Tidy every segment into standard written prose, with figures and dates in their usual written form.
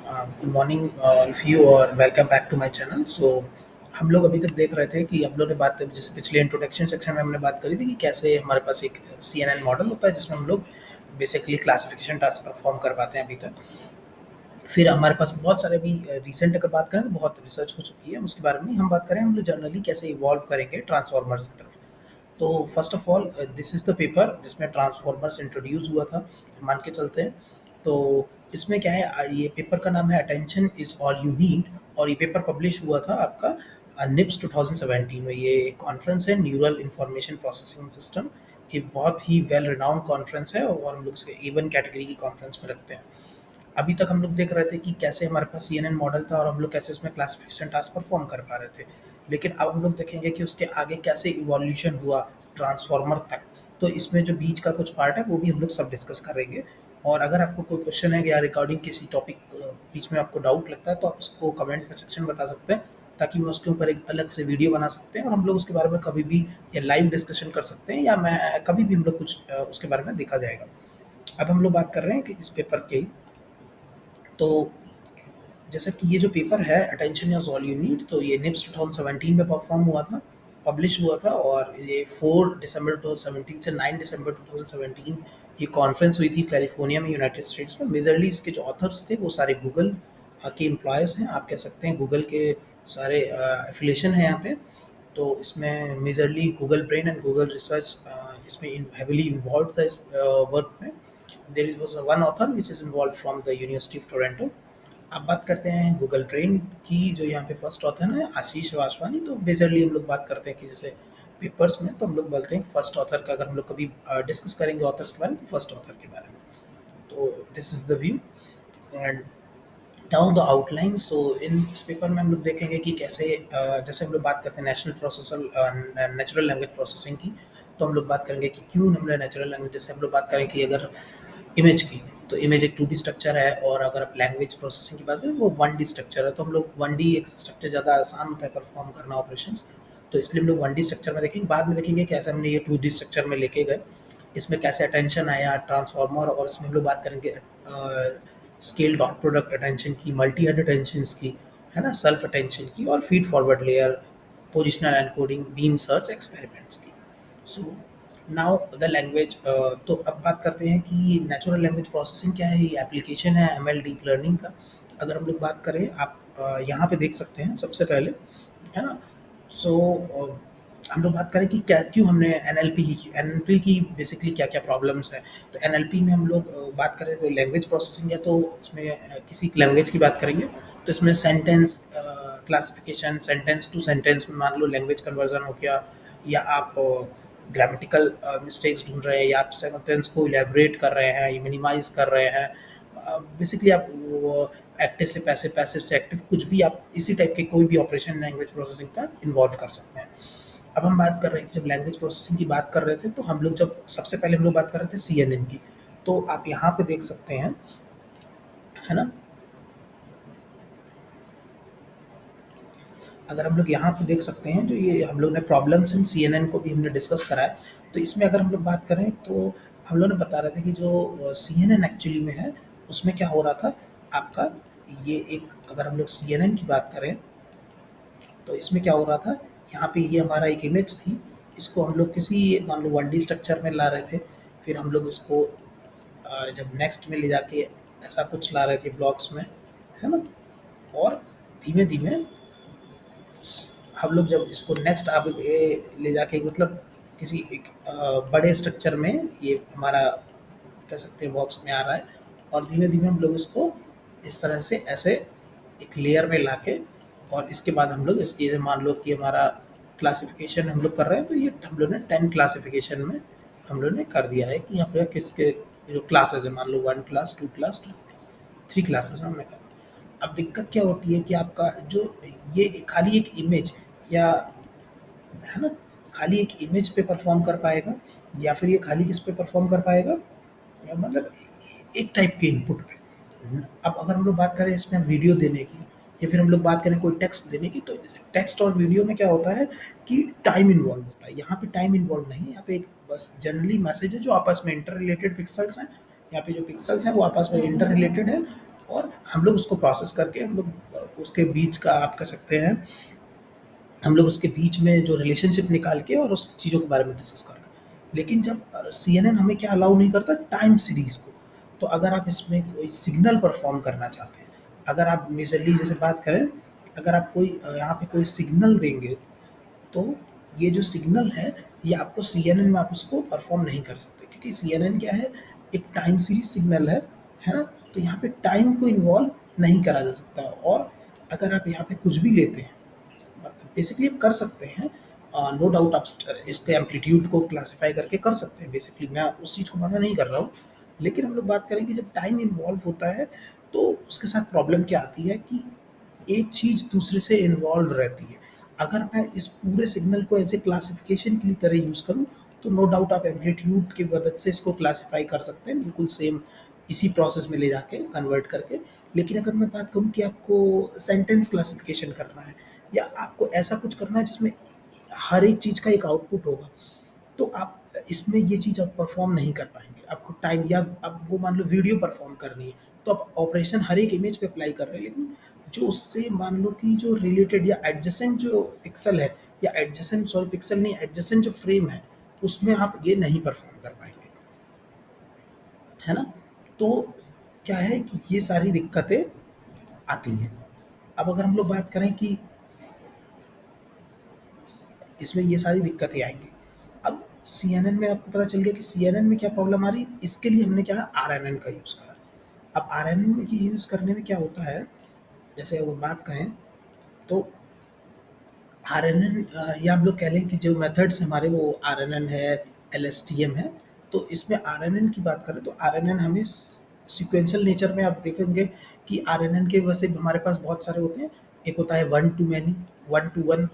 Good morning all of you और welcome back to my channel. So हम लोग अभी तक देख रहे थे कि हम लोग ने बात जैसे पिछले इंट्रोडक्शन सेक्शन में हमने बात करी थी कि कैसे हमारे पास एक CNN मॉडल होता है जिसमें हम लोग बेसिकली क्लासिफिकेशन टास्क परफॉर्म कर पाते हैं अभी तक। फिर हमारे पास बहुत सारे भी रिसेंट अगर बात करें तो बहुत रिसर्च हो चुकी है उसके बारे में हम बात करें। हम लोग जनरली कैसे इवॉल्व करेंगे ट्रांसफॉर्मर्स की तरफ। तो first of all this is the paper जिसमें ट्रांसफॉर्मर्स इंट्रोड्यूस हुआ था, मान के चलते हैं। तो इसमें क्या है, ये पेपर का नाम है attention is all you need, और ये पेपर पब्लिश हुआ था आपका निप्स 2017 में। ये एक कॉन्फ्रेंस है, न्यूरल इंफॉर्मेशन प्रोसेसिंग सिस्टम। ये बहुत ही वेल रिनाउंड कॉन्फ्रेंस है और हम लोग इसके A1 कैटेगरी की कॉन्फ्रेंस में रखते हैं। अभी तक हम लोग देख रहे थे कि कैसे हमारे पास CNN मॉडल था और हम लोग कैसे उसमें क्लासिफिकेशन टास्क परफॉर्म कर पा रहे थे। लेकिन अब हम लोग देखेंगे कि उसके आगे कैसे इवोल्यूशन हुआ ट्रांसफॉर्मर तक। तो इसमें जो बीच का कुछ पार्ट है वो भी हम लोग सब डिस्कस करेंगे। और अगर आपको कोई क्वेश्चन है या रिगार्डिंग किसी टॉपिक बीच में आपको डाउट लगता है तो आप उसको कमेंट में सेक्शन में बता सकते हैं, ताकि मैं उसके ऊपर एक अलग से वीडियो बना सकते हैं और हम लोग उसके बारे में कभी भी या लाइव डिस्कशन कर सकते हैं, या मैं कभी भी हम लोग कुछ उसके बारे में देखा जाएगा। अब हम लोग बात कर रहे हैं कि इस पेपर के, तो जैसा कि ये जो पेपर है attention is all you need, तो ये निप्स 2017 में परफॉर्म हुआ था, पब्लिश हुआ था। और ये 4 दिसंबर 2017 से 9 दिसंबर 2017 ये कॉन्फ्रेंस हुई थी कैलिफोर्निया में, यूनाइटेड स्टेट्स में। मेजरली इसके जो ऑथर्स थे वो सारे गूगल के एम्प्लॉयज़ हैं, आप कह सकते हैं गूगल के सारे एफिलेशन हैं यहाँ पे। तो इसमें majorly Google Brain and Google research इसमें हेविली इन्वॉल्व था इस वर्क में। There is was one author which is involve from the University of Toronto. अब बात करते हैं गूगल ब्रेन की, जो यहाँ पे फर्स्ट ऑथर है आशीष वासवानी। तो मेजरली हम लोग बात करते हैं कि जैसे पेपर्स में तो हम लोग बोलते हैं कि फर्स्ट ऑथर का अगर हम लोग कभी डिस्कस करेंगे ऑथर्स के बारे में तो फर्स्ट ऑथर के बारे में। तो this is the view and down the outline. So in इस पेपर में हम लोग देखेंगे कि कैसे जैसे हम लोग बात करते हैं नेचुरल लैंग्वेज प्रोसेसिंग की, तो हम लोग बात करेंगे कि क्यों हमने नेचुरल लैंग्वेज, जैसे हम लोग बात करें कि अगर इमेज की, तो इमेज एक 2D स्ट्रक्चर है, और अगर आप लैंग्वेज प्रोसेसिंग की बात करें वो 1D स्ट्रक्चर है। तो हम लोग 1D एक स्ट्रक्चर ज़्यादा आसान होता है परफॉर्म करना ऑपरेशंस, तो इसलिए हम लोग 1D स्ट्रक्चर में देखेंगे। बाद में देखेंगे कैसे हमने ये 2D स्ट्रक्चर में लेके गए, इसमें कैसे अटेंशन आया ट्रांसफार्मर, और इसमें हम लोग बात करेंगे स्केल डॉट प्रोडक्ट अटेंशन की, मल्टी हेड अटेंशन की, है ना, सेल्फ अटेंशन की, और feed forward layer, positional encoding, beam search experiments की। So now the language. तो अब बात करते हैं कि नेचुरल लैंग्वेज प्रोसेसिंग क्या है। ये एप्लीकेशन है ML डीप लर्निंग का। अगर हम लोग बात करें, आप यहाँ पे देख सकते हैं सबसे पहले, है ना। सो हम लोग बात करें कि क्या क्यों हमने NLP की बेसिकली क्या क्या प्रॉब्लम्स है। तो NLP में हम लोग बात करें तो लैंग्वेज प्रोसेसिंग है, तो इसमें किसी लैंग्वेज की बात करेंगे तो इसमें sentence classification, sentence to sentence में मान लो लैंग्वेज कन्वर्जन हो गया, या आप ग्रामेटिकल मिस्टेक्स ढूंढ रहे हैं, या आप सेंटेंस को इलेबरेट कर रहे हैं, मिनिमाइज कर रहे हैं। बेसिकली आप वो एक्टिव से पैसिव, पैसिव से एक्टिव, कुछ भी आप इसी टाइप के कोई भी ऑपरेशन लैंग्वेज प्रोसेसिंग का इन्वॉल्व कर सकते हैं। अब हम बात कर रहे हैं कि जब लैंग्वेज प्रोसेसिंग की बात कर रहे थे तो हम लोग जब सबसे पहले हम लोग बात कर रहे थे CNN की। तो आप यहाँ पे देख सकते हैं, है ना। अगर हम लोग यहाँ पे देख सकते हैं, जो ये हम लोग ने प्रॉब्लम्स इन CNN को भी हमने डिस्कस करा है। तो इसमें अगर हम लोग बात करें तो हम लोग ने बता रहे थे कि जो CNN एक्चुअली में है उसमें क्या हो रहा था आपका, ये एक अगर हम लोग CNN की बात करें तो इसमें क्या हो रहा था, यहाँ पे ये हमारा एक इमेज थी, इसको हम लोग किसी मान लो 1D स्ट्रक्चर में ला रहे थे। फिर हम लोग इसको जब नेक्स्ट में ले जाके ऐसा कुछ ला रहे थे ब्लॉक्स में, है ना। और धीमे धीमे हम लोग जब इसको नेक्स्ट आप ये ले जाके मतलब किसी एक बड़े स्ट्रक्चर में ये हमारा कह सकते हैं बॉक्स में आ रहा है, और धीमे धीमे हम लोग इसको इस तरह से ऐसे एक लेयर में लाके, और इसके बाद हम लोग इस ये मान लो कि हमारा क्लासिफिकेशन हम लोग कर रहे हैं, तो ये हम लोग ने 10 क्लासिफिकेशन में हम लोग ने कर दिया है कि यहाँ पे किसके जो क्लासेस है, मान लो 1 क्लास, 2 क्लास, 3 क्लासेस में हमने कर दिया। अब दिक्कत क्या होती है कि आपका जो ये खाली एक इमेज, या है ना, खाली एक इमेज पे परफॉर्म कर पाएगा, या फिर ये खाली किस पे परफॉर्म कर पाएगा, या मतलब एक टाइप के इनपुट पे। अब अगर हम लोग बात करें इसमें वीडियो देने की, या फिर हम लोग बात करें कोई टेक्स्ट देने की, तो टेक्स्ट और वीडियो में क्या होता है कि टाइम इन्वॉल्व होता है। यहाँ पे टाइम इन्वॉल्व नहीं है, यहाँ पे एक बस जनरली मैसेज है जो आपस में इंटर रिलेटेड पिक्सल्स हैं। यहाँ पे जो पिक्सल्स हैं वो आपस में इंटर रिलेटेड है, और हम लोग उसको प्रोसेस करके हम लोग उसके बीच का आप कह सकते हैं, हम लोग उसके बीच में जो रिलेशनशिप निकाल के और उस चीज़ों के बारे में डिस्कस कर रहे हैं। लेकिन जब CNN हमें क्या अलाउ नहीं करता, टाइम सीरीज़ को। तो अगर आप इसमें कोई सिग्नल परफॉर्म करना चाहते हैं, अगर आप मेजरली जैसे बात करें, अगर आप कोई यहाँ पे कोई सिग्नल देंगे, तो ये जो सिग्नल है, ये आपको CNN में आप उसको परफॉर्म नहीं कर सकते, क्योंकि CNN क्या है, एक टाइम सीरीज सिग्नल है ना? तो यहाँ पे टाइम को इन्वॉल्व नहीं करा जा सकता। और अगर आप यहाँ पे कुछ भी लेते हैं, बेसिकली आप कर सकते हैं, नो डाउट आप इसके एम्पलीट्यूड को क्लासिफाई करके कर सकते हैं, बेसिकली मैं उस चीज़ को मना नहीं कर रहा हूँ। लेकिन हम लोग बात करें कि जब टाइम इन्वॉल्व होता है, तो उसके साथ प्रॉब्लम क्या आती है कि एक चीज़ दूसरे से इन्वॉल्व रहती है। अगर मैं इस पूरे सिग्नल को एज ए क्लासिफिकेशन की तरह यूज़ करूँ, तो नो डाउट आप एम्पलीट्यूड की मदद से इसको क्लासिफाई कर सकते हैं, बिल्कुल सेम इसी प्रोसेस में ले जाके कन्वर्ट करके। लेकिन अगर मैं बात करूँ कि आपको सेंटेंस क्लासिफिकेशन करना है, या आपको ऐसा कुछ करना है जिसमें हर एक चीज़ का एक आउटपुट होगा, तो आप इसमें ये चीज़ आप परफॉर्म नहीं कर पाएंगे। आपको टाइम, या आपको मान लो वीडियो परफॉर्म करनी है, तो आप ऑपरेशन हर एक इमेज पे अप्लाई कर रहे हैं, लेकिन जो उससे मान लो कि जो रिलेटेड या एडजेसेंट जो पिक्सल है, या एडजेसेंट, सॉरी पिक्सल नहीं, एडजेसेंट जो फ्रेम है, उसमें आप ये नहीं परफॉर्म कर पाएंगे, है ना? तो क्या है कि ये सारी दिक्कतें आती हैं। अब अगर हम लोग बात करें कि इसमें ये सारी दिक्कतें आएँगी। अब CNN में आपको पता चल गया कि CNN में क्या प्रॉब्लम आ रही है, इसके लिए हमने क्या है, RNN का यूज़ करा। अब RNN की यूज़ करने में क्या होता है, जैसे अगर बात करें, तो RNN, या आप लोग कह लें कि जो मेथड्स हमारे वो RNN है, LSTM है। तो इसमें RNN की बात करें, तो RNN हमें सीक्वेंशियल नेचर में आप देखेंगे कि RNN के वैसे हमारे पास बहुत सारे होते हैं। एक होता है one two many, one two one,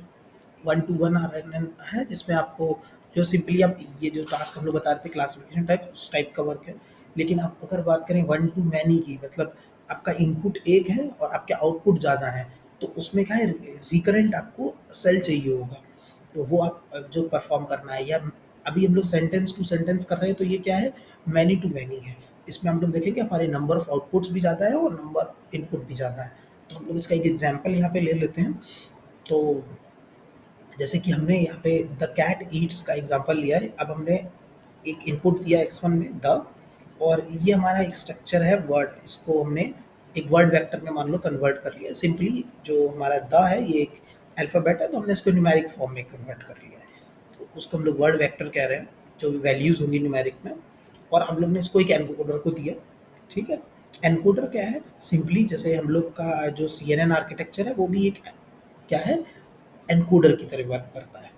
one two one RNN है, जिसमें आपको जो सिंपली आप ये जो टास्क हम लोग बता रहे थे क्लासिफिकेशन टाइप, उस टाइप का वर्क है। लेकिन आप अगर बात करें वन टू मैनी की, मतलब आपका इनपुट एक है और आपके आउटपुट ज़्यादा है, तो उसमें क्या है, रिकरेंट आपको सेल चाहिए होगा, तो वो आप जो परफॉर्म करना है। या अभी हम लोग सेंटेंस टू सेंटेंस कर रहे हैं, तो ये क्या है, मैनी टू मैनी है। इसमें हम लोग देखेंगे हमारे नंबर ऑफ आउटपुट्स भी ज़्यादा है और नंबर इनपुट भी ज़्यादा है। तो हम लोग इसका एक एग्जाम्पल यहाँ पे ले लेते हैं। तो जैसे कि हमने यहाँ पे द कैट ईट्स का एग्जांपल लिया है। अब हमने एक इनपुट दिया x1 में द, और ये हमारा एक स्ट्रक्चर है वर्ड, इसको हमने एक वर्ड वेक्टर में मान लो कन्वर्ट कर लिया। सिंपली जो हमारा द है, ये एक अल्फ़ाबेट है, तो हमने इसको न्यूमेरिक फॉर्म में कन्वर्ट कर लिया है। तो उसको हम लोग वर्ड वेक्टर कह रहे हैं, जो वैल्यूज़ होंगी न्यूमेरिक में। और हम लोग ने इसको एक एनकोडर को दिया, ठीक है? एनकोडर क्या है? सिंपली जैसे हम लोग का जो CNN आर्किटेक्चर है, वो भी एक क्या है, एनकोडर की तरह वर्क करता है,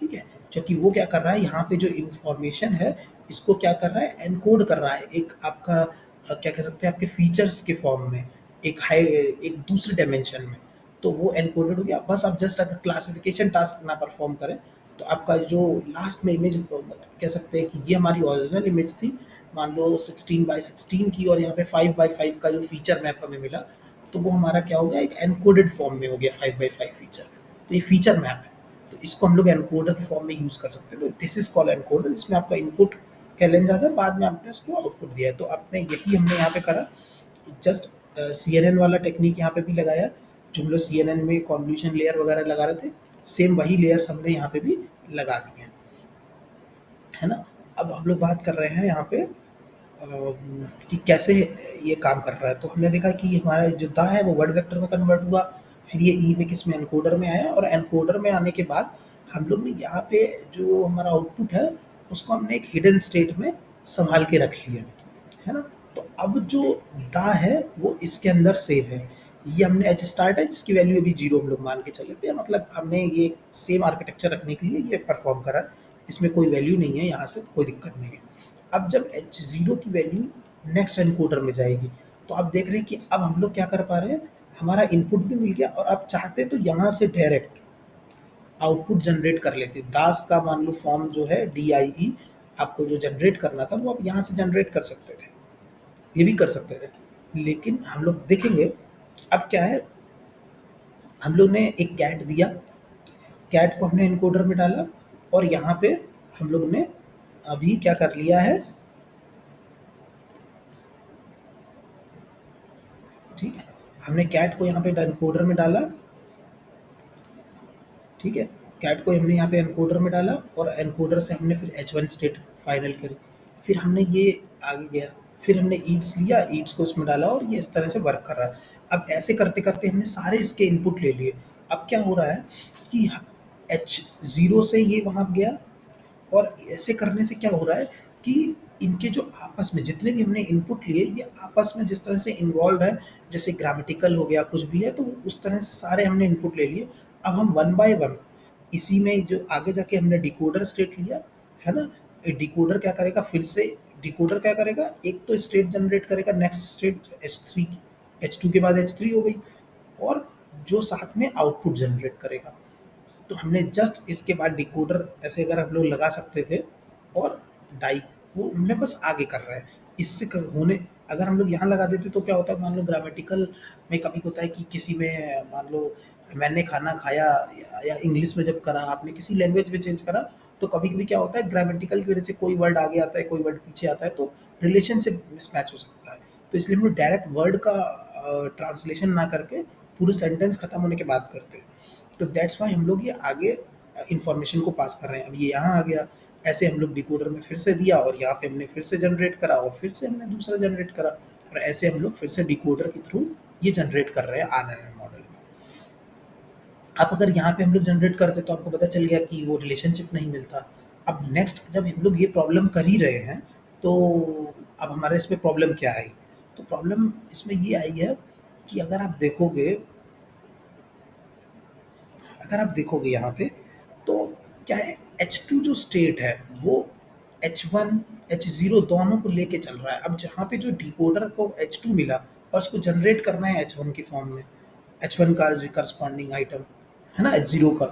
ठीक है? क्योंकि वो क्या कर रहा है, यहाँ पे जो इन्फॉर्मेशन है, इसको क्या कर रहा है, एनकोड कर रहा है एक आपका क्या कह सकते हैं, आपके फीचर्स के फॉर्म में, एक दूसरे डायमेंशन में। तो वो एनकोडेड हो गया। बस आप जस्ट अगर क्लासिफिकेशन टास्क ना परफॉर्म करें, तो आपका जो लास्ट में इमेज कह सकते हैं कि ये हमारी ओरिजिनल इमेज थी, मान लो 16x16 की, और यहाँ पे 5x5 का जो फीचर मैप हमें मिला, तो वो हमारा क्या हो गया, एक एनकोडेड फॉर्म में हो गया 5x5 फीचर। तो ये फीचर मैप है, तो इसको हम लोग एनकोडर के फॉर्म में यूज़ कर सकते हैं। तो दिस इज कॉल्ड एनकोडर, जिसमें आपका इनपुट का लेन जाता है, बाद में आपने उसको आउटपुट दिया है। तो आपने यही हमने यहाँ पे करा, जस्ट CNN वाला टेक्निक यहाँ पे भी लगाया, जो हम लोग CNN में कॉन्वोल्यूशन लेयर वगैरह लगा रहे थे, सेम वही लेयर्स हमने यहाँ पे भी लगा दिए हैं, है ना? अब हम लोग बात कर रहे हैं यहाँ पे कि कैसे ये काम कर रहा है। तो हमने देखा कि हमारा जो दा है वो वर्ड वेक्टर में कन्वर्ट हुआ, फिर ये ई में किस में, एनकोडर में आया, और एनकोडर में आने के बाद हम लोग ने यहाँ पे जो हमारा आउटपुट है, उसको हमने एक हिडन स्टेट में संभाल के रख लिया, है ना? तो अब जो दा है वो इसके अंदर सेव है। ये हमने एच स्टार्ट है, जिसकी वैल्यू अभी जीरो हम लोग मान के चल लेते हैं, मतलब हमने ये सेम आर्किटेक्चर रखने के लिए ये परफॉर्म करा। इसमें कोई वैल्यू नहीं है यहाँ से, तो कोई दिक्कत नहीं है। अब जब H0 की वैल्यू नेक्स्ट एनकोडर में जाएगी, तो आप देख रहे हैं कि अब हम लोग क्या कर पा रहे हैं, हमारा इनपुट भी मिल गया, और आप चाहते तो यहाँ से डायरेक्ट आउटपुट जनरेट कर लेते। दास का मान लो फॉर्म जो है DIE, आपको जो जनरेट करना था, वो आप यहाँ से जनरेट कर सकते थे, ये भी कर सकते थे। लेकिन हम लोग देखेंगे अब क्या है, हम लोग ने एक कैट दिया, कैट को हमने इनकोडर में डाला, और यहाँ पे हम लोग ने अभी क्या कर लिया है, ठीक है। हमने कैट को यहाँ पे एनकोडर में डाला, ठीक है। कैट को हमने यहाँ पे एनकोडर में डाला और एनकोडर से हमने फिर एच वन स्टेट फाइनल करी। फिर हमने ये आगे गया, फिर हमने ईट्स लिया, ईट्स को उसमें डाला और ये इस तरह से वर्क कर रहा है। अब ऐसे करते करते हमने सारे इसके इनपुट ले लिए। अब क्या हो रहा है कि एच ज़ीरो से ये वहाँ गया, और ऐसे करने से क्या हो रहा है कि इनके जो आपस में जितने भी हमने इनपुट लिए, ये आपस में जिस तरह से इन्वॉल्व है, जैसे ग्रामेटिकल हो गया कुछ भी है, तो उस तरह से सारे हमने इनपुट ले लिए। अब हम वन बाय वन इसी में जो आगे जाके हमने डिकोडर स्टेट लिया, है ना। डिकोडर क्या करेगा, फिर से डिकोडर क्या करेगा, एक तो स्टेट जनरेट करेगा, next state H three, H two के बाद एच थ्री हो गई, और जो साथ में आउटपुट जनरेट करेगा। तो हमने जस्ट इसके बाद डिकोडर ऐसे अगर हम लोग लगा सकते थे, और डाई वो हमने बस आगे कर रहा है। इससे होने अगर हम लोग यहाँ लगा देते तो क्या होता है, मान लो ग्रामेटिकल में कभी होता है कि किसी में मान लो मैंने खाना खाया, या इंग्लिश में जब करा आपने किसी लैंग्वेज में चेंज करा, तो कभी कभी क्या होता है ग्रामेटिकल की वजह से कोई वर्ड आगे आता है कोई वर्ड पीछे आता है, तो रिलेशनशिप मिसमैच हो सकता है। तो इसलिए हम लोग डायरेक्ट वर्ड का ट्रांसलेशन ना करके पूरे सेंटेंस खत्म होने के बाद करते हैं। तो दैट्स वाई हम लोग ये आगे इंफॉर्मेशन को पास कर रहे हैं। अब ये यहाँ आ गया, ऐसे हम लोग डिकोडर में फिर से दिया, और यहाँ पे हमने फिर से जनरेट करा, और फिर से हमने दूसरा जनरेट करा, और ऐसे हम लोग फिर से डिकोडर के थ्रू ये जनरेट कर रहे हैं आरएनएन मॉडल में। अब अगर यहाँ पे हम लोग जनरेट करते तो आपको पता चल गया कि वो रिलेशनशिप नहीं मिलता। अब नेक्स्ट जब हम लोग ये प्रॉब्लम कर ही रहे हैं, तो अब हमारे इसमें प्रॉब्लम क्या आई? तो प्रॉब्लम इसमें ये आई है कि अगर आप देखोगे यहाँ पे, तो क्या है, एच टू जो स्टेट है वो एच वन एच ज़ीरो दोनों को लेके चल रहा है। अब जहाँ पे जो डिकोडर को एच टू मिला और उसको जनरेट करना है एच वन की फॉर्म में, एच वन का करस्पॉन्डिंग आइटम, है ना, एच ज़ीरो का।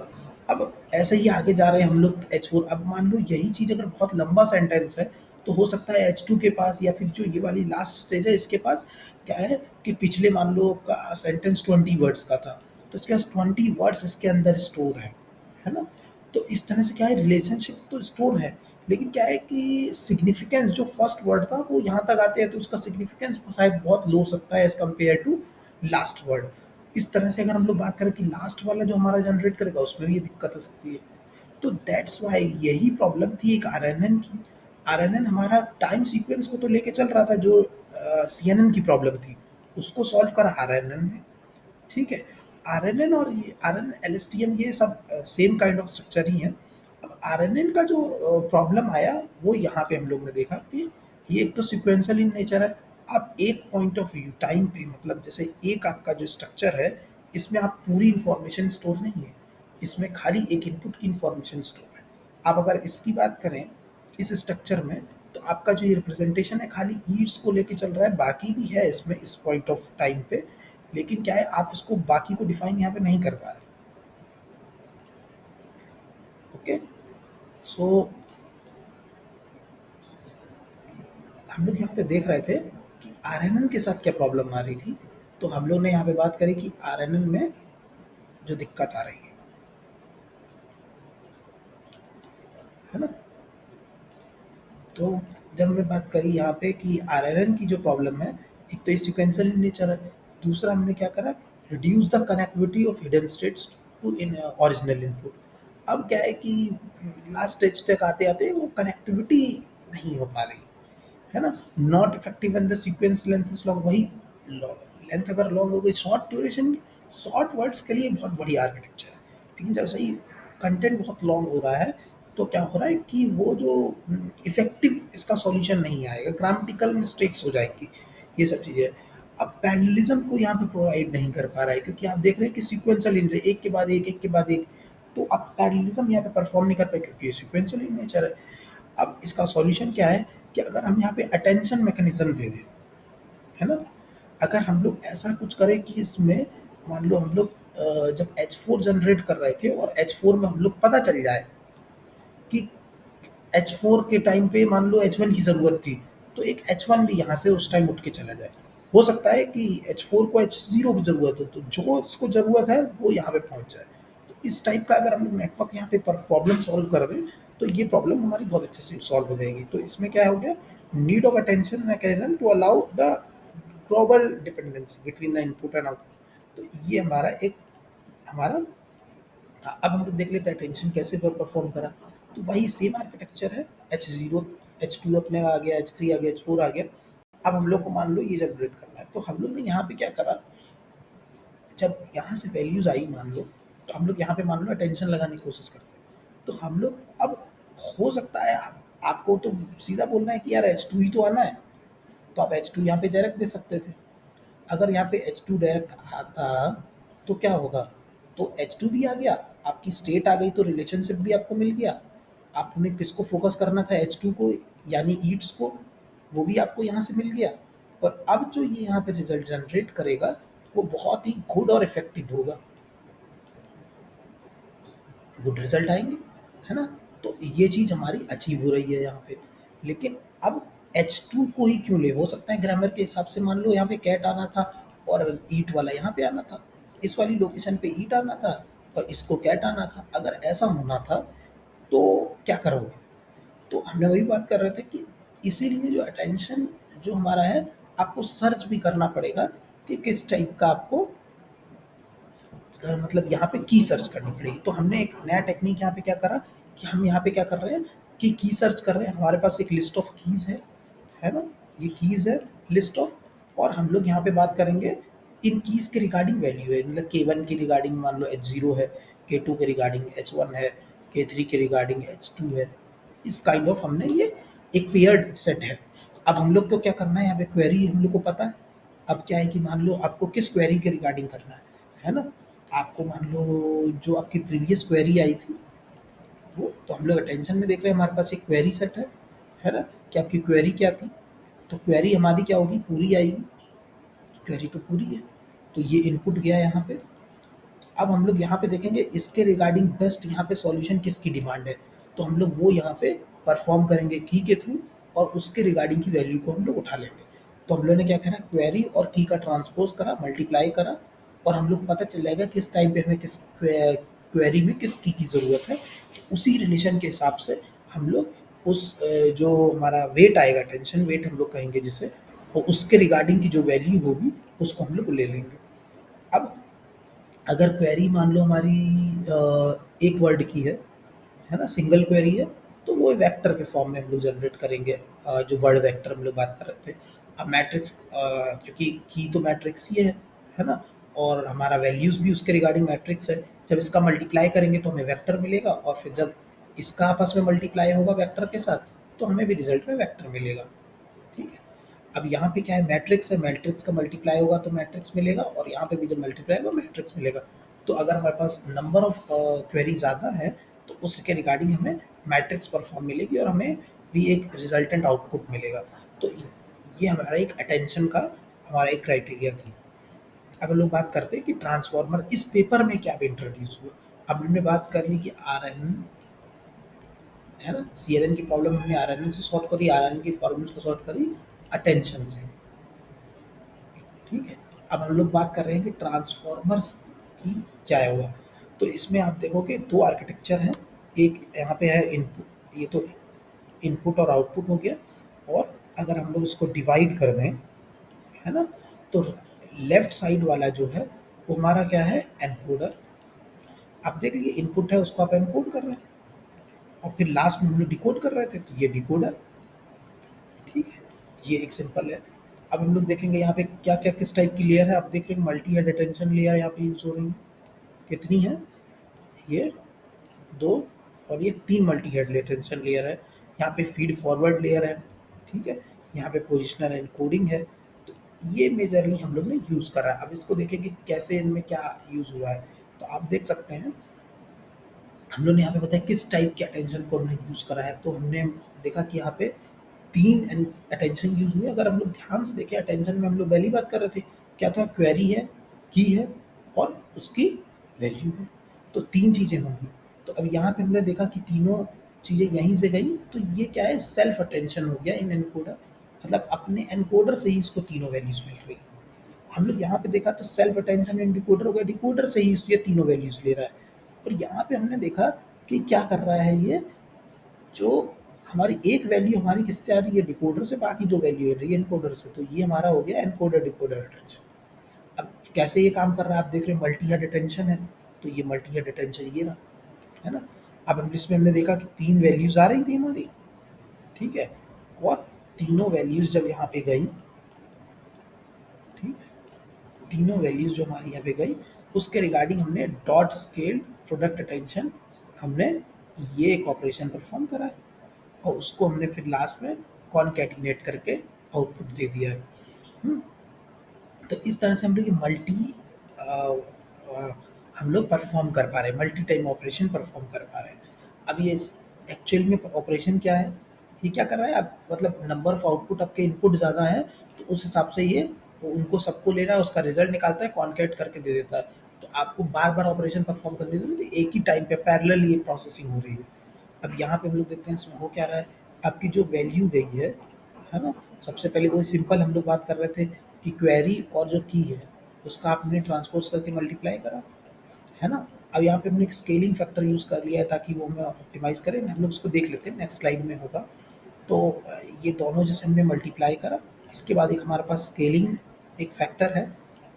अब ऐसे ही आगे जा रहे हैं हम लोग एच फोर। अब मान लो यही चीज़ अगर बहुत लंबा सेंटेंस है, तो हो सकता है एच टू के पास, या फिर जो ये वाली लास्ट स्टेज है इसके पास क्या है कि पिछले मान लो का सेंटेंस 20 वर्ड्स का था, तो इसके पास 20 वर्ड्स इसके अंदर स्टोर है ना। तो इस तरह से क्या है, रिलेशनशिप तो स्टोर है, लेकिन क्या है कि सिग्निफिकेंस जो फर्स्ट वर्ड था वो यहाँ तक आते हैं, तो उसका सिग्निफिकेंस शायद बहुत लो सकता है as compare to last word. इस तरह से अगर हम लोग बात करें कि लास्ट वाला जो हमारा जनरेट करेगा उसमें भी ये दिक्कत आ सकती है। तो दैट्स वाई यही प्रॉब्लम थी एक आरएनएन की। आरएनएन हमारा टाइम सीक्वेंस को तो लेके चल रहा था, जो सीएनएन की प्रॉब्लम थी उसको सॉल्व करा आरएनएन ने, ठीक है। आरएनएन और ये आरएनएन एलएसटीएम ये सब सेम काइंड ऑफ स्ट्रक्चर ही हैं। अब आरएनएन का जो प्रॉब्लम आया वो यहाँ पे हम लोग ने देखा कि ये एक तो सिक्वेंशियल इन नेचर है। आप एक पॉइंट ऑफ व्यू टाइम पे, मतलब जैसे एक आपका जो स्ट्रक्चर है, इसमें आप पूरी इंफॉर्मेशन स्टोर नहीं है, इसमें खाली एक इनपुट की इंफॉर्मेशन स्टोर है। आप अगर इसकी बात करें इस स्ट्रक्चर में, तो आपका जो ये रिप्रेजेंटेशन है खाली ईड्स को लेके चल रहा है, बाकी भी है इसमें इस पॉइंट ऑफ टाइम पे, लेकिन क्या है आप इसको बाकी को डिफाइन यहाँ पे नहीं कर पा रहे। ओके, सो हम लोग यहाँ पे देख रहे थे कि आरएनएन के साथ क्या प्रॉब्लम आ रही थी। तो हम लोग ने यहाँ पे बात करी कि आरएनएन में जो दिक्कत आ रही है ना। तो जब हमने बात करी यहाँ पे कि आरएनएन की जो प्रॉब्लम है, एक तो सीक्वेंशियल इन नेचर है, दूसरा हमने क्या करा, reduce the connectivity of hidden states to in original input. अब क्या है कि लास्ट स्टेज तक आते आते वो कनेक्टिविटी नहीं हो पा रही, है ना। Not effective when the sequence length is long, वही लेंथ अगर लॉन्ग हो गई, शॉर्ट ड्यूरेशन शॉर्ट वर्ड्स के लिए बहुत बढ़िया आर्किटेक्चर है, लेकिन जब सही कंटेंट बहुत लॉन्ग हो रहा है, तो क्या हो रहा है कि वो जो इफेक्टिव इसका सॉल्यूशन नहीं आएगा, ग्रामेटिकल मिस्टेक्स हो जाएगी, ये सब चीज़ें। अब पैरेललिज्म को यहाँ पे प्रोवाइड नहीं कर पा रहा है, क्योंकि आप देख रहे हैं कि सीक्वेंशियल इन एक के बाद एक के बाद एक, तो आप पैरेललिज्म यहाँ पे परफॉर्म नहीं कर पाए क्योंकि ये सीक्वेंशियल इन नेचर है। अब इसका सॉल्यूशन क्या है कि अगर हम यहाँ पे अटेंशन मैकेनिज्म दे दें, है ना, अगर हम लोग ऐसा कुछ करें कि इसमें मान लो हम लोग जब एच फोर जनरेट कर रहे थे और एच फोर में हम लोग पता चल जाए कि एच फोर के टाइम पे मान लो एच वन की ज़रूरत थी, तो एक एच वन भी यहाँ से उस टाइम उठ के चला जाए। हो सकता है कि एच फोर को एच ज़ीरो की ज़रूरत हो, तो जो इसको ज़रूरत है वो यहाँ पे पहुँच जाए। तो इस टाइप का अगर हम लोग नेटवर्क यहाँ पे प्रॉब्लम सॉल्व कर दें, तो ये प्रॉब्लम हमारी बहुत अच्छे से सॉल्व हो जाएगी। तो इसमें क्या हो गया, need of attention mechanism to allow the global dependency between the input and output. तो ये हमारा था। अब हम लोग देख लेते हैं अटेंशन कैसे परफॉर्म करा। तो वही सेम आर्किटेक्चर है, H0 H2 अपने आ गया, H3 आ गया, H4 आ गया। अब हम लोग को मान लो ये जनरेट करना है, तो हम लोग ने यहाँ पे क्या करा, जब यहाँ से वैल्यूज आई मान लो, तो हम लोग यहाँ पे मान लो अटेंशन लगाने की कोशिश करते हैं। तो हम लोग अब हो सकता है आपको तो सीधा बोलना है कि यार H2 ही तो आना है, तो आप H2 यहाँ पे डायरेक्ट दे सकते थे। अगर यहाँ पे H2 डायरेक्ट आता तो क्या होगा, तो H2 भी आ गया, आपकी स्टेट आ गई, तो रिलेशनशिप भी आपको मिल गया। आपने किसको फोकस करना था, H2 को, यानी ईट्स को, वो भी आपको यहाँ से मिल गया। और अब जो ये यहाँ पे रिजल्ट जनरेट करेगा वो बहुत ही गुड और इफेक्टिव होगा, गुड रिजल्ट आएंगे, है ना। तो ये चीज़ हमारी अचीव हो रही है यहाँ पे। लेकिन अब H2 को ही क्यों ले, हो सकता है ग्रामर के हिसाब से मान लो यहाँ पे कैट आना था और ईट वाला यहाँ पे आना था, इस वाली लोकेशन पे ईट आना था और इसको कैट आना था। अगर ऐसा होना था तो क्या करोगे। तो हमने वही बात कर रहे थे कि इसीलिए जो अटेंशन जो हमारा है, आपको सर्च भी करना पड़ेगा कि किस टाइप का आपको मतलब यहाँ पे की सर्च करनी पड़ेगी। तो हमने एक नया टेक्निक यहाँ पे क्या करा कि हम यहाँ पे क्या कर रहे हैं कि की सर्च कर रहे हैं। हमारे पास एक लिस्ट ऑफ कीज़ है ना, ये कीज़ है लिस्ट ऑफ, और हम लोग यहाँ पे बात करेंगे इन कीज़ के रिगार्डिंग वैल्यू है, मतलब K1 के रिगार्डिंग मान लो H0 है, K2 के रिगार्डिंग H1 है, K3 के रिगार्डिंग H2 है। इस काइंड ऑफ हमने ये एक पेयर्ड सेट है। अब हम लोग को क्या करना है, यहाँ पे क्वेरी हम लोग को पता है। अब क्या है कि मान लो आपको किस क्वेरी के रिगार्डिंग करना है ना। आपको मान लो जो आपकी प्रीवियस क्वेरी आई थी वो, तो हम लोग अटेंशन में देख रहे हैं हमारे पास एक क्वेरी सेट है ना, कि आपकी क्वेरी क्या थी। तो क्वेरी हमारी क्या होगी, पूरी आएगी, क्वेरी तो पूरी है। तो ये इनपुट गया यहाँ पे। अब हम लोग यहाँ पे देखेंगे इसके रिगार्डिंग बेस्ट यहाँ पे सॉल्यूशन किसकी डिमांड है, तो हम लोग वो यहाँ पे परफॉर्म करेंगे की के थ्रू, और उसके रिगार्डिंग की वैल्यू को हम लोग उठा लेंगे। तो हम लोग ने क्या करा, क्वेरी और की का ट्रांसपोज करा, मल्टीप्लाई करा, और हम लोग को पता चल जाएगा किस टाइम पे हमें किस क्वेरी में किस की ज़रूरत है। तो उसी रिलेशन के हिसाब से हम लोग उस जो हमारा वेट आएगा, टेंशन वेट हम लोग कहेंगे जिसे, और उसके रिगार्डिंग की जो वैल्यू होगी उसको हम लोग ले लेंगे। अब अगर क्वेरी मान लो हमारी एक वर्ड की है ना, सिंगल क्वेरी है, तो वो वेक्टर के फॉर्म में हम लोग जनरेट करेंगे, जो वर्ड वेक्टर हम लोग बात कर रहे थे। अब मैट्रिक्स, क्योंकि की तो मैट्रिक्स ही है ना, और हमारा वैल्यूज़ भी उसके रिगार्डिंग मैट्रिक्स है। जब इसका मल्टीप्लाई करेंगे तो हमें वेक्टर मिलेगा, और फिर जब इसका आपस में मल्टीप्लाई होगा वेक्टर के साथ, तो हमें भी रिजल्ट में वेक्टर मिलेगा। ठीक है। अब यहाँ पे क्या है, मैट्रिक्स है, मैट्रिक्स का मल्टीप्लाई होगा तो मैट्रिक्स मिलेगा, और यहाँ पे भी जब मल्टीप्लाई होगा मैट्रिक्स मिलेगा। तो अगर हमारे पास नंबर ऑफ क्वेरी ज़्यादा है तो उसके रिगार्डिंग हमें मैट्रिक्स परफॉर्म मिलेगी, और हमें भी एक रिजल्टेंट आउटपुट मिलेगा। तो ये हमारा एक अटेंशन का हमारा एक क्राइटेरिया थी। अब हम लोग बात करते हैं कि ट्रांसफॉर्मर इस पेपर में क्या इंट्रोड्यूस हुआ। अब हमने बात कर ली कि आर एन है ना, सी एन एन की प्रॉब्लम हमने आर एन एन से सॉल्व करी, आर एन एन की प्रॉब्लम को सॉल्व करी अटेंशन से। ठीक है। अब हम लोग बात कर रहे हैं कि ट्रांसफॉर्मर्स की क्या है हुआ। तो इसमें आप देखोगे दो आर्किटेक्चर हैं, एक यहाँ पे है इनपुट, ये तो इनपुट और आउटपुट हो गया। और अगर हम लोग इसको डिवाइड कर दें, है ना, तो लेफ्ट साइड वाला जो है वो हमारा क्या है, एनकोडर। आप देख लीजिए इनपुट है उसको आप एनकोड कर रहे हैं, और फिर लास्ट में हम लोग डिकोड कर रहे थे, तो ये डिकोडर। ठीक है, ये एक सिंपल है। अब हम लोग देखेंगे यहाँ पे क्या क्या किस टाइप की लेयर है। आप देख रहे हैं मल्टी हेड अटेंशन लेयर यहाँ पे यूज हो रही है। कितनी है, ये दो, और ये तीन मल्टी हेड अटेंशन लेयर है। यहाँ पे फीड फॉरवर्ड लेयर है। ठीक है, यहाँ पे पोजिशनल एनकोडिंग है। तो ये मेजरली हम लोग ने यूज़ कर रहा है। अब इसको देखेंगे कैसे इनमें क्या यूज़ हुआ है। तो आप देख सकते हैं हम लोग ने यहाँ पे बताया किस टाइप के अटेंशन को हमने यूज़ करा है। तो हमने देखा कि यहाँ पे तीन अटेंशन यूज़ हुए। अगर हम लोग ध्यान से देखें अटेंशन में हम लोग पहली बात कर रहे थे, क्या था, क्वेरी है, की है, और उसकी वैल्यू है। तो तीन चीज़ें होंगी। तो अब यहाँ पे हमने देखा कि तीनों चीज़ें यहीं से गई, तो ये क्या है, सेल्फ अटेंशन हो गया इन एनकोडर, मतलब अपने एनकोडर से ही इसको तीनों वैल्यूज मिल रही। हम लोग यहाँ पे देखा तो सेल्फ अटेंशन इन डिकोडर हो गया, डिकोडर से ही ये तीनों वैल्यूज ले रहा है। और यहाँ पे हमने देखा कि क्या कर रहा है ये, जो हमारी एक वैल्यू हमारी किससे आ रही है, डिकोडर से, बाकी दो वैल्यू आ रही है एनकोडर से। तो ये हमारा हो गया एनकोडर डिकोडर अटेंशन। अब कैसे ये काम कर रहा है आप देख रहे हैं, मल्टी हेड अटेंशन है, तो ये मल्टी हेड अटेंशन ये रहा, है ना। अब हम इसमें हमने देखा कि तीन वैल्यूज आ रही थी हमारी, ठीक है, और तीनों वैल्यूज जब यहाँ पे गई, ठीक है, तीनों वैल्यूज जो हमारी यहाँ पे गई, उसके रिगार्डिंग हमने डॉट स्केल प्रोडक्ट अटेंशन, हमने ये एक ऑपरेशन परफॉर्म करा है, और उसको हमने फिर लास्ट में कॉनकैटिनेट करके आउटपुट दे दिया है। हम्म, तो इस तरह से हम लोग मल्टी हम लोग परफॉर्म कर पा रहे हैं, मल्टी टाइम ऑपरेशन परफॉर्म कर पा रहे हैं। अब ये एक्चुअल में ऑपरेशन क्या है, ये क्या कर रहा है, आप मतलब नंबर ऑफ आउटपुट आपके इनपुट ज़्यादा है, तो उस हिसाब से ये उनको सबको ले रहा है, उसका रिजल्ट निकालता है, कॉन्केट करके दे देता है। तो आपको बार बार ऑपरेशन परफॉर्म करने की जरूरत नहीं, एक ही टाइम पे पैरेलल ये प्रोसेसिंग हो रही है। अब यहाँ पे हम लोग देखते हैं इसमें हो क्या रहा है, आपकी जो वैल्यू गई है ना, सबसे पहले वही सिंपल हम लोग बात कर रहे थे कि क्वेरी और जो की है उसका आपने ट्रांसपोज करके मल्टीप्लाई करा, है ना। अब यहाँ पे हमने एक स्केलिंग फैक्टर यूज़ कर लिया है ताकि वो हमें ऑप्टिमाइज़ करें, हम लोग उसको देख लेते हैं नेक्स्ट स्लाइड में होगा। तो ये दोनों जैसे हमने मल्टीप्लाई करा, इसके बाद एक हमारे पास स्केलिंग एक फैक्टर है,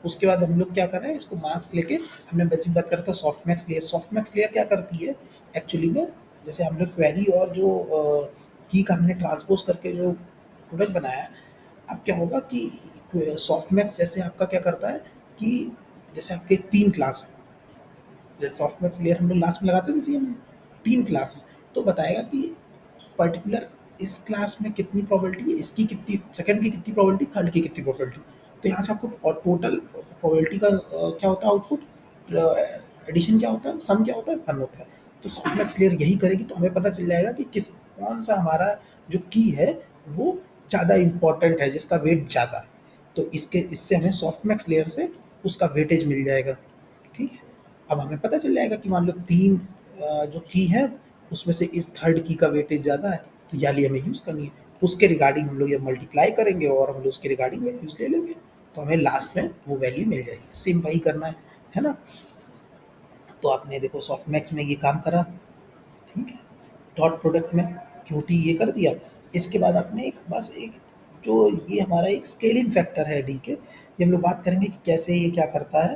उसके बाद हम लोग क्या कर रहे हैं, इसको मार्क्स लेके हमने बची बात करता है soft max layer. Soft max layer क्या करती है एक्चुअली में, जैसे हम लोग क्वेरी और जो की का हमने ट्रांसपोज करके जो प्रोडक्ट बनाया है, अब क्या होगा कि सॉफ्ट मैक्स जैसे आपका क्या करता है कि जैसे आपके तीन क्लास हैं, जैसे सॉफ्टवेयर लेयर हम लोग लास्ट में लगाते हैं, जैसे हम तीन क्लास है, तो बताएगा कि पर्टिकुलर इस क्लास में कितनी प्रोबेबिलिटी है, इसकी कितनी, सेकंड की कितनी प्रोबेबिलिटी, थर्ड की कितनी प्रोबेबिलिटी। तो यहाँ से आपको और टोटल प्रोबेबिलिटी का क्या होता है आउटपुट, एडिशन क्या होता है, सम क्या होता है, वन होता है। तो सॉफ्टवेयर लेयर यही करेगी, तो हमें पता चल जाएगा कि किस कौन सा हमारा जो की है वो ज़्यादा इंपॉर्टेंट है, जिसका वेट ज़्यादा है। तो इसके इससे हमें सॉफ्टमैक्स लेयर से उसका वेटेज मिल जाएगा, ठीक है। अब हमें पता चल जाएगा कि मान लो तीन जो की है उसमें से इस थर्ड की का वेटेज ज़्यादा है, तो ये वाली हमें यूज़ करनी है। उसके रिगार्डिंग हम लोग ये मल्टीप्लाई करेंगे और हम लोग उसके रिगार्डिंग वैल्यूज़ ले लेंगे, तो हमें लास्ट में वो वैल्यू मिल जाएगी। सेम वही करना है ना। तो आपने देखो सॉफ्टमैक्स में ये काम करा, ठीक है, डॉट प्रोडक्ट में क्यूटी ये कर दिया। इसके बाद आपने एक बस एक जो ये हमारा एक स्केलिंग फैक्टर है डी के, ये हम लोग बात करेंगे कि कैसे ये क्या करता है।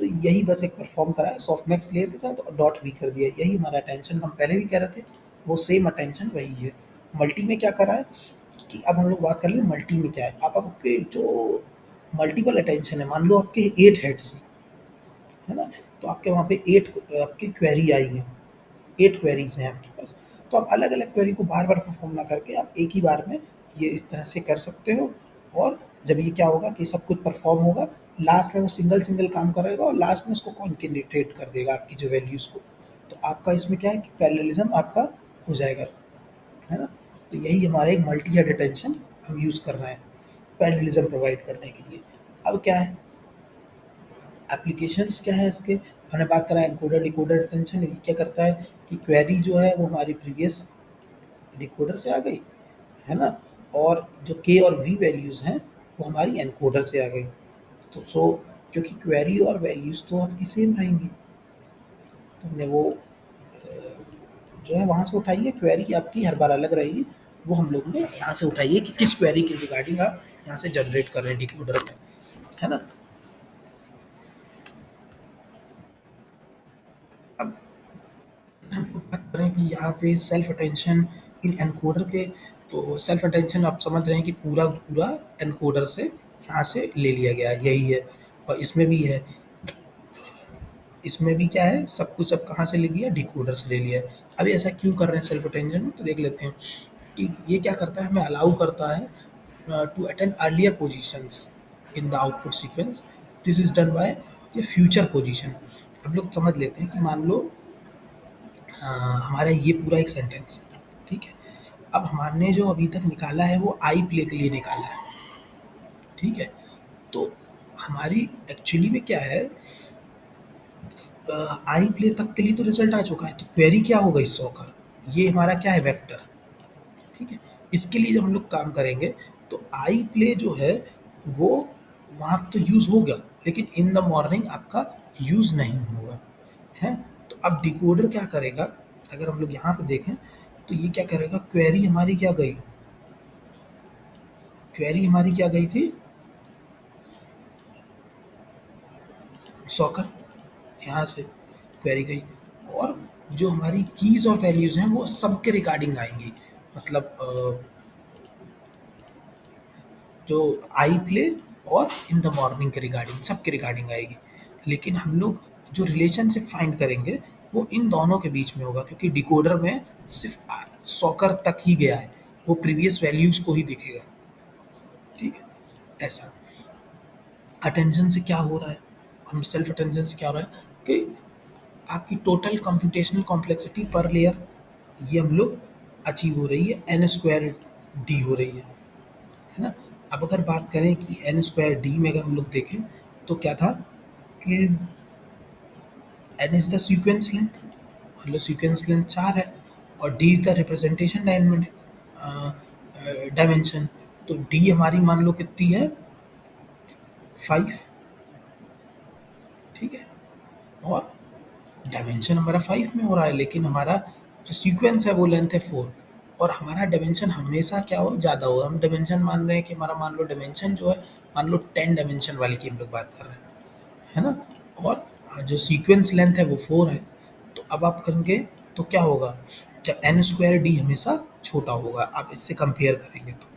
तो यही बस एक परफॉर्म करा है सॉफ्टमैक्स लेयर के साथ, और डॉट भी कर दिया, यही हमारा अटेंशन हम पहले भी कह रहे थे, वो सेम अटेंशन वही है। मल्टी में क्या करा है कि अब हम लोग बात कर लें मल्टी में क्या है। आप आपके जो मल्टीपल अटेंशन है, मान लो आपके 8 हेड्स, है ना, तो आपके वहाँ पे 8 आपकी क्वेरी आई है, 8 क्वेरीज हैं आपके पास। तो आप अलग अलग क्वेरी को बार बार परफॉर्म ना करके आप एक ही बार में ये इस तरह से कर सकते हो। और जब ये क्या होगा कि सब कुछ परफॉर्म होगा, लास्ट में वो सिंगल सिंगल काम करेगा और लास्ट में उसको कॉन्केटेनेट कर देगा आपकी जो वैल्यूज़ को। तो आपका इसमें क्या है कि पैरेललिज्म आपका हो जाएगा, है ना। तो यही हमारा एक मल्टी हेड अटेंशन हम यूज़ कर रहे हैं पैरेललिज्म प्रोवाइड करने के लिए। अब क्या है, एप्लीकेशंस क्या है इसके, हमने बात करा एनकोडर डिकोडर अटेंशन। ये क्या करता है कि क्वेरी जो है वो हमारी प्रीवियस डिकोडर से आ गई, है ना, और जो के और वी वैल्यूज़ हैं वो हमारी एनकोडर से आ गई। तो सो क्योंकि क्वेरी और वैल्यूज़ तो आपकी सेम रहेंगी, तो हमने वो जो है वहाँ से उठाई है, क्वेरी आपकी हर बार अलग रहेगी, वो हम लोग ने यहाँ से उठाई है कि किस क्वेरी के रिगार्डिंग आप यहाँ से जनरेट कर रहे हैं डिकोडर में, है ना। अब बात करें कि यहाँ पे सेल्फ अटेंशन इन एनकोडर के, तो सेल्फ अटेंशन आप समझ रहे हैं कि पूरा पूरा एनकोडर से यहाँ से ले लिया गया है, यही है। और इसमें भी है, इसमें भी क्या है, सब कुछ अब कहाँ से ले लिया, डिकोडर से ले लिया है। अब ऐसा क्यों कर रहे हैं सेल्फ अटेंशन में, तो देख लेते हैं कि ये क्या करता है, हमें अलाउ करता है to attend earlier positions in the output sequence. This is done by ये फ्यूचर पोजीशन। अब लोग समझ लेते हैं कि मान लो हमारा ये पूरा एक सेंटेंस, ठीक है। अब हमने जो अभी तक निकाला है वो आई प्ले के लिए निकाला है, ठीक है। तो हमारी एक्चुअली में क्या है, आई प्ले तक के लिए तो रिजल्ट आ चुका है, तो क्वेरी क्या होगा इस सॉकर, ये हमारा क्या है वेक्टर, ठीक है। इसके लिए जब हम लोग काम करेंगे तो आई प्ले जो है वो वहाँ तो यूज़ हो गया, लेकिन इन द मॉर्निंग आपका यूज़ नहीं होगा, है। तो अब डिकोडर क्या करेगा, अगर हम लोग यहाँ पे देखें तो ये क्या करेगा, क्वेरी हमारी क्या गई, क्वेरी हमारी क्या गई थी, सॉकर, यहाँ से क्वेरी गई। और जो हमारी कीज़ और वैल्यूज़ हैं वो सबके रिगार्डिंग आएंगी, मतलब जो आई प्ले और इन द मॉर्निंग के रिगार्डिंग, सबके रिगार्डिंग आएगी। लेकिन हम लोग जो रिलेशनशिप फाइंड करेंगे वो इन दोनों के बीच में होगा, क्योंकि डिकोडर में सिर्फ सॉकर तक ही गया है, वो प्रीवियस वैल्यूज़ को ही दिखेगा। ठीक है, ऐसा। अटेंशन से क्या हो रहा है, हम सेल्फ अटेंशन से क्या हो रहा है कि आपकी टोटल कंप्यूटेशनल कॉम्प्लेक्सिटी पर लेयर ये हम लोग अचीव हो रही है, एन स्क्वायर डी हो रही है ना। अब अगर बात करें कि एन स्क्वायर डी में अगर हम लोग देखें तो क्या था कि n is the sequence length, मतलब सीक्वेंस लेंथ 4 है, और d is the representation dimension. तो डी हमारी मान लो कितनी है, 5। ठीक है, और डायमेंशन हमारा 5 में हो रहा है, लेकिन हमारा जो सीक्वेंस है वो लेंथ है 4। और हमारा डायमेंशन हमेशा क्या हो, ज़्यादा होगा। हम डायमेंशन मान रहे हैं कि हमारा मान लो डायमेंशन जो है, मान लो 10 डायमेंशन वाली की हम लोग बात कर रहे हैं, है ना। और जो सीक्वेंस लेंथ है वो 4 है। तो अब आप करेंगे तो क्या होगा, जब एन स्क्वायर डी हमेशा छोटा होगा, आप इससे कंपेयर करेंगे तो।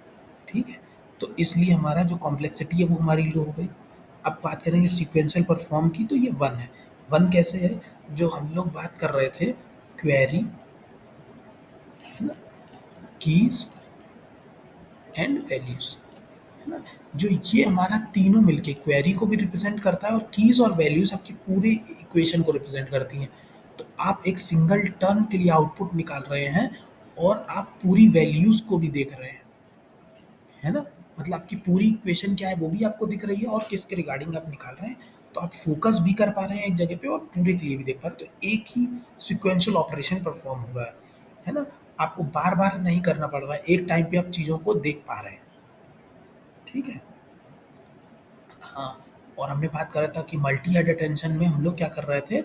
ठीक है, तो इसलिए हमारा जो कॉम्प्लेक्सिटी है वो हमारी लो हो गई। अब बात करेंगे सीक्वेंशियल परफॉर्म की, तो ये 1 है। 1 कैसे है, जो हम लोग बात कर रहे थे, क्वेरी, है ना, कीज एंड वैल्यूज, है ना, जो ये हमारा तीनों मिलके क्वेरी को भी रिप्रेजेंट करता है, और कीज और वैल्यूज आपकी पूरी इक्वेशन को रिप्रेजेंट करती हैं। तो आप एक सिंगल टर्म के लिए आउटपुट निकाल रहे हैं, और आप पूरी वैल्यूज को भी देख रहे हैं, है ना। मतलब आपकी पूरी इक्वेशन क्या है वो भी आपको दिख रही है, और किसके रिगार्डिंग आप निकाल रहे हैं। तो आप फोकस भी कर पा रहे हैं एक जगह पे, और पूरे के लिए भी देख पा रहे हैं। तो एक ही सिक्वेंशियल ऑपरेशन परफॉर्म हो रहा है ना। आपको बार बार नहीं करना पड़ रहा है, एक टाइम पे आप चीज़ों को देख पा रहे हैं। ठीक है, हाँ। और हमने बात करा था कि मल्टी हेड अटेंशन में हम लोग क्या कर रहे थे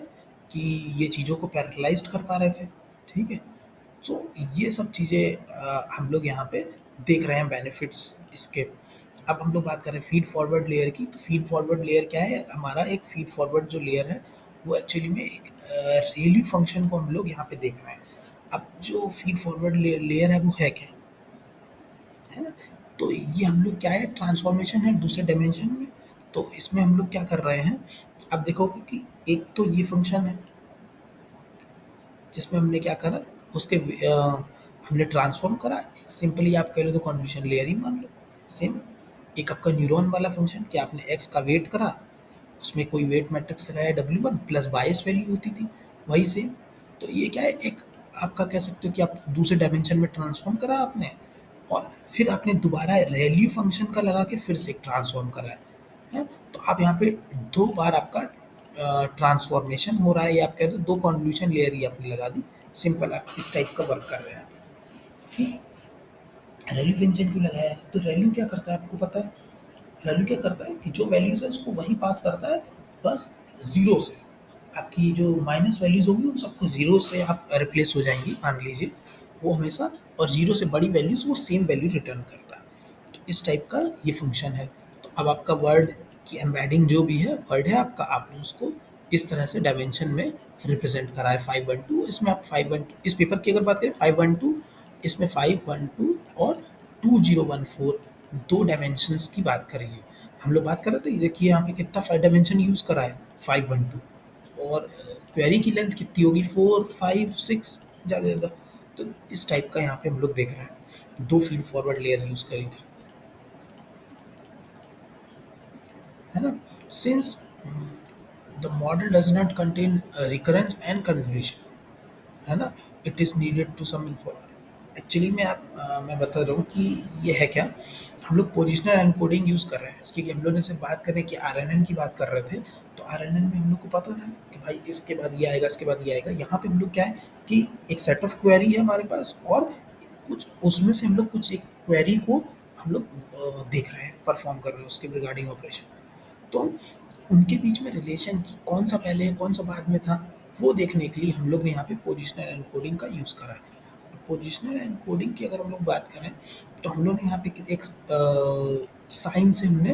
कि ये चीज़ों को पैरेललाइज्ड कर पा रहे थे। ठीक है, तो ये सब चीज़ें हम लोग यहाँ पे देख रहे हैं बेनिफिट्स इसके। अब हम लोग बात करें फीड फॉरवर्ड लेयर की, तो फीड फॉरवर्ड लेयर क्या है, हमारा एक फीड फॉरवर्ड जो लेयर है वो एक्चुअली में एक रेली फंक्शन को हम लोग यहाँ पे देख रहे हैं। अब जो फीड फॉरवर्ड लेयर है वो है क्या, है ना। तो ये हम लोग क्या है, ट्रांसफॉर्मेशन है दूसरे डायमेंशन में। तो इसमें हम लोग क्या कर रहे हैं, अब देखोगे कि एक तो ये फंक्शन है जिसमें हमने क्या करा, उसके हमने ट्रांसफॉर्म करा। सिंपली आप कह लो तो कॉन्वोल्यूशन लेयर ही मान लो। सेम एक आपका न्यूरॉन वाला फंक्शन कि आपने एक्स का वेट करा, उसमें कोई वेट मैट्रिक्स लगाया W1 प्लस बायस वैल्यू होती थी, वही सेम। तो ये क्या है, एक आपका कह सकते हो कि आप दूसरे डायमेंशन में ट्रांसफॉर्म करा आपने, और फिर आपने दोबारा रैल्यू फंक्शन का लगा के फिर से एक ट्रांसफॉर्म करा है। तो आप यहाँ पे 2 बार आपका ट्रांसफॉर्मेशन हो रहा है, या आप कह दो 2 कॉन्वोल्यूशन लेयर ही आपने लगा दी। सिंपल आप इस टाइप का वर्क कर रहे हैं। ठीक है, रैल्यू फंक्शन क्यों लगाया है, तो रैल्यू क्या करता है आपको पता है। वैल्यू क्या करता है कि जो वैल्यूज़ है उसको वहीं पास करता है, बस ज़ीरो से। आपकी जो माइनस वैल्यूज़ होंगी उन सबको ज़ीरो से आप रिप्लेस हो जाएंगी, मान लीजिए वो हमेशा। और ज़ीरो से बड़ी वैल्यूज़ वो सेम वैल्यू रिटर्न करता है। तो इस टाइप का ये फंक्शन है। तो अब आपका वर्ड की एम्बेडिंग जो भी है, वर्ड है आपका, आपने उसको इस तरह से डायमेंशन में रिप्रेजेंट करा है 512। इसमें आप 512, इस पेपर की अगर बात करें 512, इसमें 512 और 2014 दो डायमेंशंस की बात करेंगे। हम लोग बात कर रहे थे, ये देखिए यहाँ पे कितना 5 डायमेंशन यूज़ करा है, 512। और क्वेरी की लेंथ कितनी होगी, 4 5 6, ज़्यादा ज़्यादा। तो इस टाइप का यहाँ पे हम लोग देख रहे हैं, दो फीड फॉरवर्ड लेयर यूज़ करी थी, है ना। Since the model does not contain recurrence and convolution, है ना, it is needed to some actually में मैं बता रहा हूँ कि ये है क्या, हम लोग पोजिशनल एनकोडिंग यूज़ कर रहे हैं, क्योंकि हम लोग ने से बात करें कि आरएनएन की बात कर रहे थे। तो आरएनएन में हम लोग को पता था कि भाई इसके बाद ये आएगा, इसके बाद ये आएगा। यहाँ पे हम लोग क्या है कि एक सेट ऑफ क्वेरी है हमारे पास, और कुछ उसमें से हम लोग कुछ एक क्वेरी को हम लोग देख रहे हैं, परफॉर्म कर रहे हैं उसके रिगार्डिंग ऑपरेशन। तो उनके बीच में रिलेशन की कौन सा पहले कौन सा बाद में था, वो देखने के लिए हम लोग ने यहाँ पे पोजिशनल एनकोडिंग का यूज़ करा है। पोजिशनल एनकोडिंग की अगर हम लोग बात करें तो हम लोग ने यहाँ पे एक साइन से हमने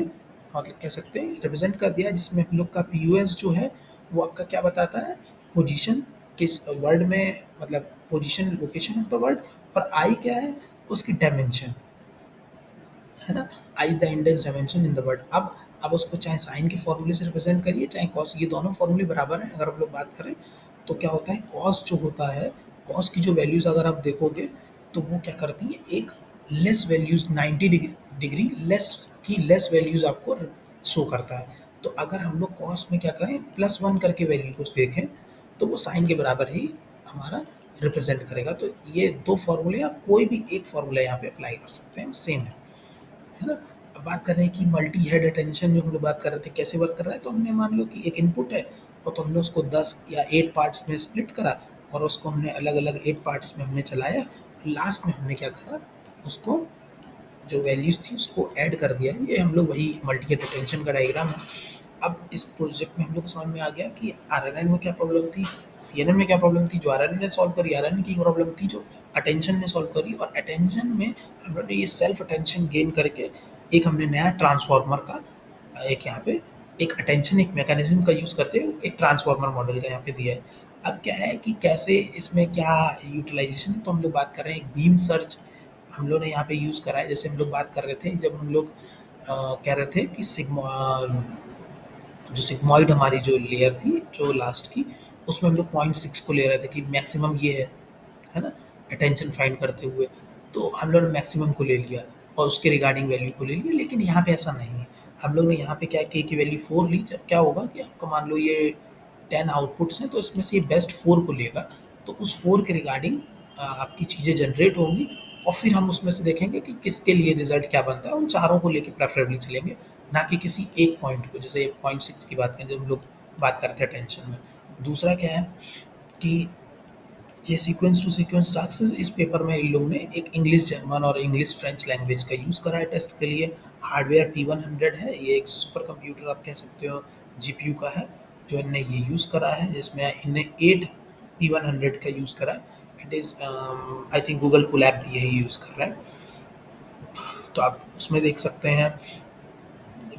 मतलब कह सकते हैं रिप्रेजेंट कर दिया, जिसमें हम लोग का पीओएस जो है वो आपका क्या बताता है, पोजीशन किस वर्ड में, मतलब position location of the word, और आई क्या है, उसकी डायमेंशन, है ना। I the index dimension in the word. अब उसको चाहे साइन के फॉर्मूले से रिप्रेजेंट करिए चाहे कॉस, ये दोनों फॉर्मूले बराबर हैं। अगर हम लोग बात करें तो क्या होता है, कॉस जो होता है, कॉस की जो वैल्यूज अगर आप देखोगे तो वो क्या करती है, एक लेस वैल्यूज 90 डिग्री लेस की लेस वैल्यूज आपको शो करता है। तो अगर हम लोग कॉस में क्या करें, +1 करके वैल्यू को देखें तो वो साइन के बराबर ही हमारा रिप्रेजेंट करेगा। तो ये दो फॉर्मूले, आप कोई भी एक फॉर्मूला यहाँ पे अप्लाई कर सकते हैं, सेम है ना। अब बात कर रहे हैं कि मल्टी हेड अटेंशन जो हम लोग बात कर रहे थे कैसे वर्क कर रहा है, तो हमने मान लो कि एक इनपुट है और तो हमने उसको 10 या 8 पार्ट्स में स्प्लिट करा और उसको हमने अलग अलग 8 पार्ट्स में हमने चलाया। लास्ट में हमने क्या करा, उसको जो वैल्यूज थी उसको ऐड कर दिया। ये हम लोग वही मल्टी हेड अटेंशन का डायग्राम है। अब इस प्रोजेक्ट में हम लोग को समझ में आ गया कि आरएनएन में क्या प्रॉब्लम थी, सीएनएन में क्या प्रॉब्लम थी, जो आरएनएन ने सॉल्व करी, आरएनएन की प्रॉब्लम थी जो अटेंशन ने सॉल्व करी। और अटेंशन में हम लोगों ने ये सेल्फ अटेंशन गेन करके एक हमने नया ट्रांसफार्मर का एक यहाँ पे एक अटेंशन एक मैकेनिज्म का यूज़ करते हुए एक ट्रांसफार्मर मॉडल का यहाँ पे दिया है। अब क्या है कि कैसे इसमें क्या यूटिलाइजेशन है, तो हम लोग बात कर रहे हैं एक बीम सर्च हम लोग ने यहाँ पे यूज़ करा है। जैसे हम लोग बात कर रहे थे जब हम लोग कह रहे थे कि सिग्मा जो सिग्मॉइड हमारी जो लेयर थी जो लास्ट की, उसमें हम लोग 0.6 को ले रहे थे कि मैक्सिमम ये है ना, अटेंशन फाइंड करते हुए। तो हम लोग ने मैक्सिमम को ले लिया और उसके रिगार्डिंग वैल्यू को ले लिया, लेकिन यहाँ पे ऐसा नहीं है। हम लोग ने यहाँ पे क्या के की वैल्यू 4 ली। जब क्या होगा कि आपका मान लो ये 10 आउटपुट्स हैं तो इसमें से ये बेस्ट 4 को लेगा। तो उस 4 के रिगार्डिंग आपकी चीज़ें जनरेट होंगी और फिर हम उसमें से देखेंगे कि किसके लिए रिजल्ट क्या बनता है, उन चारों को लेके प्रेफरेबली चलेंगे, ना कि किसी एक पॉइंट को। जैसे 0.6 की बात करें जब हम लोग बात करते हैं टेंशन में। दूसरा क्या है कि ये सीक्वेंस टू सीक्वेंस टास्क, इस पेपर में इन लोगों ने एक इंग्लिश जर्मन और इंग्लिश फ्रेंच लैंग्वेज का यूज़ करा है टेस्ट के लिए। हार्डवेयर P100 है, ये एक सुपर कंप्यूटर आप कह सकते हो, जीपीयू का है जो इनने ये यूज़ करा है, जिसमें इनने 8 P100 का यूज़ करा है। It is I think Google Colab भी यही यूज़ कर रहा है। तो आप उसमें देख सकते हैं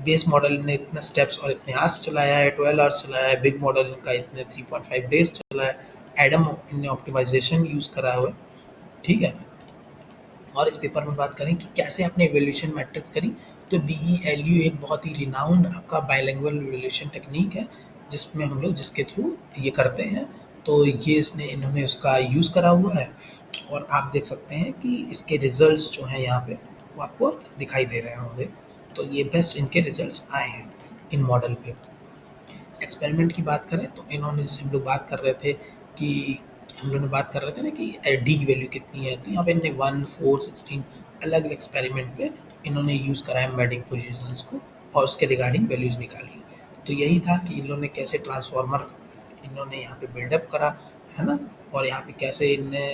बेस मॉडल ने इतने स्टेप्स और इतने आवर्स चलाया है, 12 आवर्स चलाया है। बिग मॉडल का इतने 3.5 डेज चला है। एडम इनने ऑप्टिमाइजेशन यूज़ करा हुआ है, ठीक है। और इस पेपर में बात करें कि कैसे आपने इवोल्यूशन मैट्रिक्स करी, तो DELU एक बहुत ही रिनाउंड आपका बाइलिंगुअल इवोल्यूशन टेक्निक है, जिसमें हम लोग जिसके थ्रू ये करते हैं। तो ये इसने इन्होंने उसका यूज़ करा हुआ है और आप देख सकते हैं कि इसके रिजल्ट्स जो हैं यहाँ पे वो आपको दिखाई दे रहे होंगे। तो ये बेस्ट इनके रिजल्ट्स आए हैं इन मॉडल पे। एक्सपेरिमेंट की बात करें तो इन्होंने, जैसे हम लोग बात कर रहे थे कि हम लोग ने बात कर रहे थे ना कि डी की वैल्यू कितनी है, तो यहाँ पे इन्होंने 1, 4, 16 अलग अलग एक्सपेरिमेंट पे इन्होंने यूज़ करा है मैडिक पोजिशंस को और उसके रिगार्डिंग वैल्यूज़ निकाली। तो यही था कि इन लोगों ने कैसे ट्रांसफार्मर इन्होंने यहाँ पे बिल्डअप करा, है ना। और यहाँ पे कैसे इनने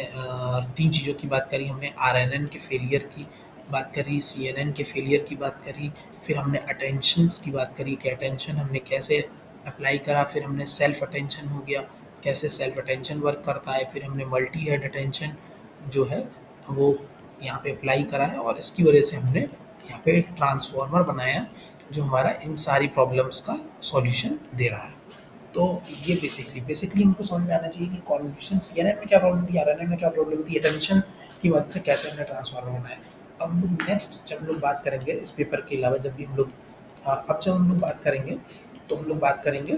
3 चीज़ों की बात करी हमने, आरएनएन के फेलियर की बात करी, सीएनएन के फेलियर की बात करी, फिर हमने अटेंशंस की बात करी कि अटेंशन हमने कैसे अप्लाई करा, फिर हमने सेल्फ अटेंशन हो गया, कैसे सेल्फ अटेंशन वर्क करता है, फिर हमने मल्टी हेड अटेंशन जो है वो यहाँ पे अप्लाई करा है और इसकी वजह से हमने यहाँ पे एक ट्रांसफार्मर बनाया जो हमारा इन सारी प्रॉब्लम्स का सॉल्यूशन दे रहा है। तो ये बेसिकली हमको समझ में आना चाहिए कि कॉन्वोल्यूशन सीएनएन में क्या प्रॉब्लम थी, आरएनएन में क्या प्रॉब्लम थी, अटेंशन की वजह से कैसे हमने ट्रांसफार्मर बनाया। अब हम लोग नेक्स्ट जब हम लोग बात करेंगे इस पेपर के अलावा, जब भी हम लोग अब जब हम लोग बात करेंगे तो हम लोग बात करेंगे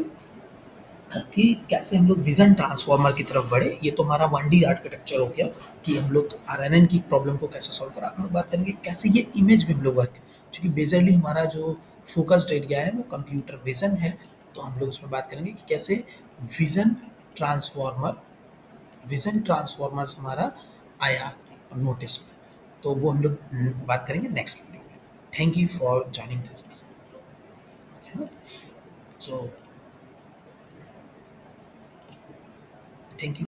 कि कैसे हम लोग विजन ट्रांसफार्मर की तरफ बढ़े। ये तो हमारा 1D आर्किटेक्चर हो गया कि हम लोग आरएनएन की प्रॉब्लम को कैसे सॉल्व करा। हम लोग बात करेंगे कैसे ये इमेज में हम लोग वर्क, क्योंकि बेसिकली हमारा जो फोकस्ड एरिया है वो कंप्यूटर विजन है। तो हम लोग उसमें बात करेंगे कि कैसे विजन ट्रांसफार्मर विजन ट्रांसफार्मर्स हमारा आया नोटिस में। तो वो हम लोग बात करेंगे नेक्स्ट वीडियो में। Thank you for joining this, है ना। So thank you.